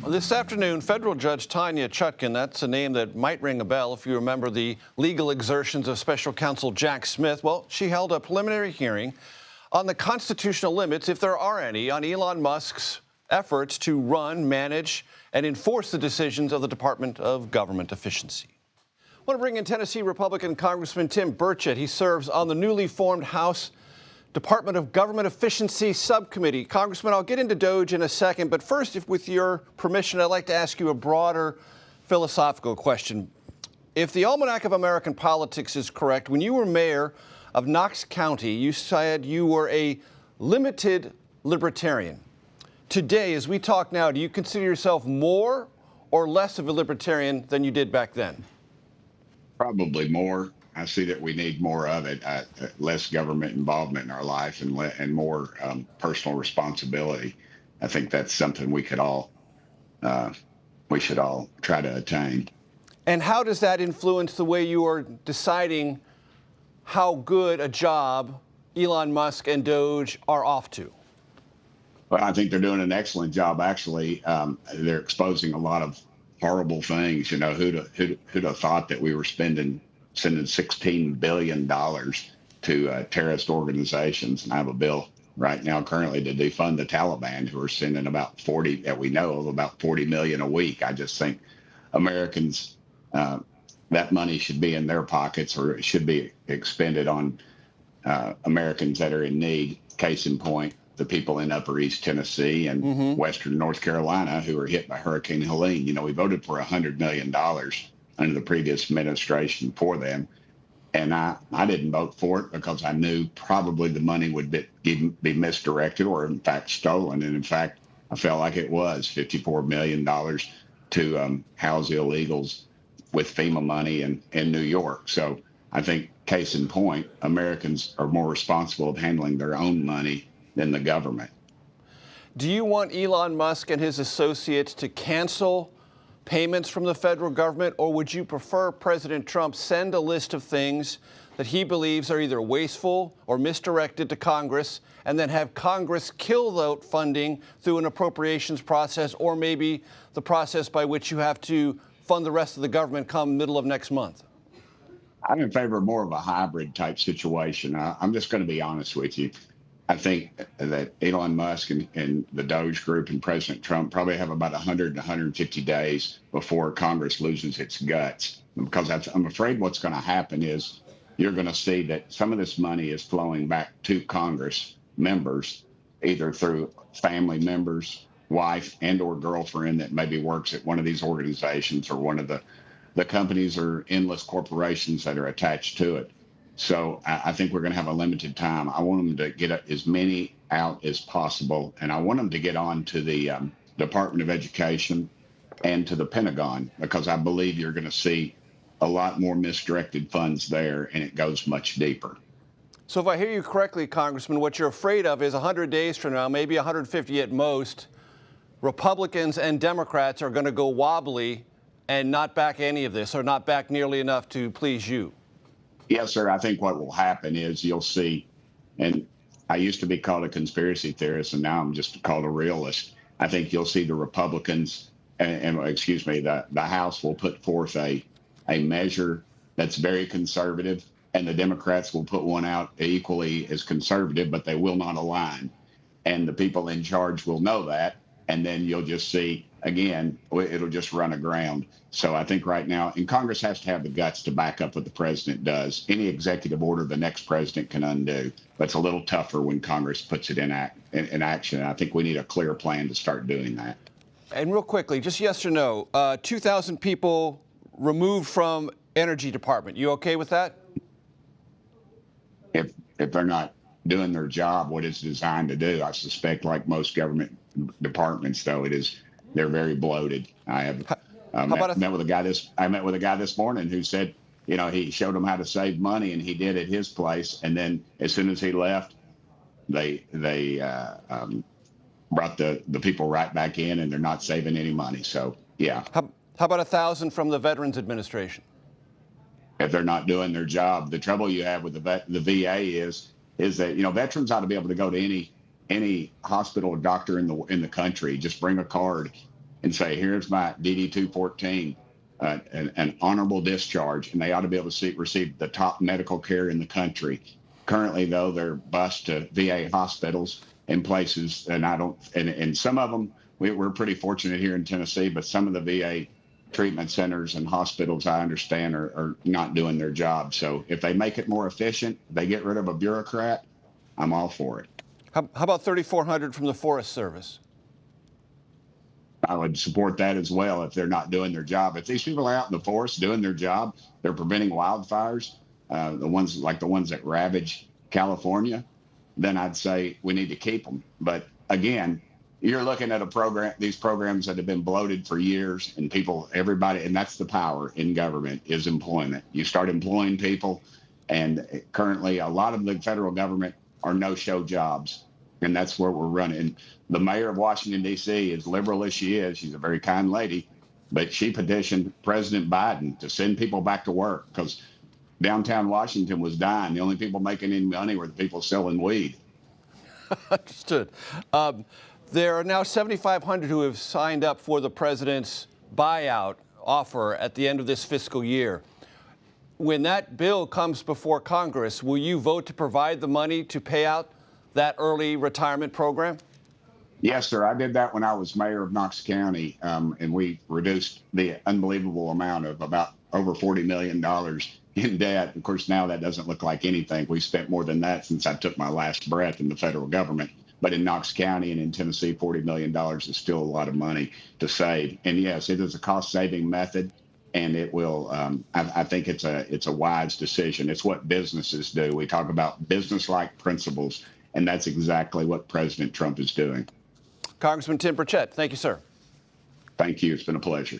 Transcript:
This afternoon, federal judge Tanya Chutkan, that's a name that might ring a bell if you remember the legal exertions of special counsel Jack Smith. Well, she held a preliminary hearing on the constitutional limits, if there are any, on Elon Musk's efforts to run, manage, and enforce the decisions of the Department of Government Efficiency. I want to bring in Tennessee Republican Congressman Tim Burchett. He serves on the newly formed House Department of Government Efficiency subcommittee. Congressman, I'll get into DOGE in a second, but first, if with your permission, I'd like to ask you a broader philosophical question. If the Almanac of American Politics is correct, when you were mayor of Knox County, you said you were a limited libertarian. Today, as we talk now, do you consider yourself more or less of a libertarian than you did back then? Probably more. I see that we need more of it, less government involvement in our life and more personal responsibility. I think that's something we should all try to attain. And how does that influence the way you are deciding how good a job Elon Musk and DOGE are off to? Well, I think they're doing an excellent job, actually. They're exposing a lot of horrible things. You know, who'd have thought that we were sending $16 billion to terrorist organizations? And I have a bill right now currently to defund the Taliban, who are sending about 40, that we know of, about 40 million a week. I just think Americans, that money should be in their pockets, or it should be expended on Americans that are in need. Case in point, the people in Upper East Tennessee and Western North Carolina who were hit by Hurricane Helene. You know, we voted for $100 million under the previous administration for them. And I didn't vote for it because I knew probably the money would be misdirected or, in fact, stolen. And, in fact, I felt like it was $54 million to house illegals with FEMA money in New York. So I think, case in point, Americans are more responsible of handling their own money than the government. Do you want Elon Musk and his associates to cancel payments from the federal government, or would you prefer President Trump send a list of things that he believes are either wasteful or misdirected to Congress, and then have Congress kill that funding through an appropriations process, or maybe the process by which you have to fund the rest of the government come middle of next month? I'm in favor of more of a hybrid type situation. I'm just going to be honest with you. I think that Elon Musk and the DOGE group and President Trump probably have about 100 to 150 days before Congress loses its guts. Because I'm afraid what's going to happen is you're going to see that some of this money is flowing back to Congress members, either through family members, wife and or girlfriend that maybe works at one of these organizations or one of the companies or endless corporations that are attached to it. So I think we're going to have a limited time. I want them to get as many out as possible, and I want them to get on to the Department of Education and to the Pentagon, because I believe you're going to see a lot more misdirected funds there, and it goes much deeper. So if I hear you correctly, Congressman, what you're afraid of is 100 days from now, maybe 150 at most, Republicans and Democrats are going to go wobbly and not back any of this, or not back nearly enough to please you. Yes, sir. I think what will happen is you'll see, and I used to be called a conspiracy theorist, and now I'm just called a realist. I think you'll see the Republicans, the House will put forth a measure that's very conservative, and the Democrats will put one out equally as conservative, but they will not align. And the people in charge will know that, and then you'll just see, again, it'll just run aground. So I think right now, and Congress has to have the guts to back up what the president does. Any executive order the next president can undo, but it's a little tougher when Congress puts it in action. I think we need a clear plan to start doing that. And real quickly, just yes or no, 2,000 people removed from Energy Department. You okay with that? If they're not doing their job, what it's designed to do, I suspect, like most government departments, though, they're very bloated. I have met with a guy this morning who said, you know, he showed them how to save money, and he did at his place. And then as soon as he left, they brought the people right back in, and they're not saving any money. So, yeah. How about 1,000 from the Veterans Administration? If they're not doing their job, the trouble you have with the VA is that, you know, veterans ought to be able to go to any hospital or doctor in the country. Just bring a card and say, here's my DD 214, an honorable discharge, and they ought to be able to receive the top medical care in the country. Currently, though, they're bused to VA hospitals in places, and and some of them, we're pretty fortunate here in Tennessee, but some of the VA treatment centers and hospitals, I understand, are not doing their job. So if they make it more efficient, they get rid of a bureaucrat, I'm all for it. How about 3,400 from the Forest Service? I would support that as well if they're not doing their job. If these people are out in the forest doing their job, they're preventing wildfires, the ones that ravage California, then I'd say we need to keep them. But again, you're looking at these programs that have been bloated for years, and everybody, and that's the power in government, is employment. You start employing people, and currently a lot of the federal government are no-show jobs, and that's where we're running. The mayor of Washington, D.C., as liberal as she is, she's a very kind lady, but she petitioned President Biden to send people back to work because downtown Washington was dying. The only people making any money were the people selling weed. Understood. There are now 7,500 who have signed up for the president's buyout offer at the end of this fiscal year. When that bill comes before Congress, will you vote to provide the money to pay out that early retirement program? Yes, sir. I did that when I was mayor of Knox County, and we reduced the unbelievable amount of about over $40 million in debt. Of course, now that doesn't look like anything. We spent more than that since I took my last breath in the federal government. But in Knox County and in Tennessee, $40 million is still a lot of money to save. And yes, it is a cost-saving method, and it will. I think it's a wise decision. It's what businesses do. We talk about business-like principles, and that's exactly what President Trump is doing. Congressman Tim Burchett, thank you, sir. Thank you. It's been a pleasure.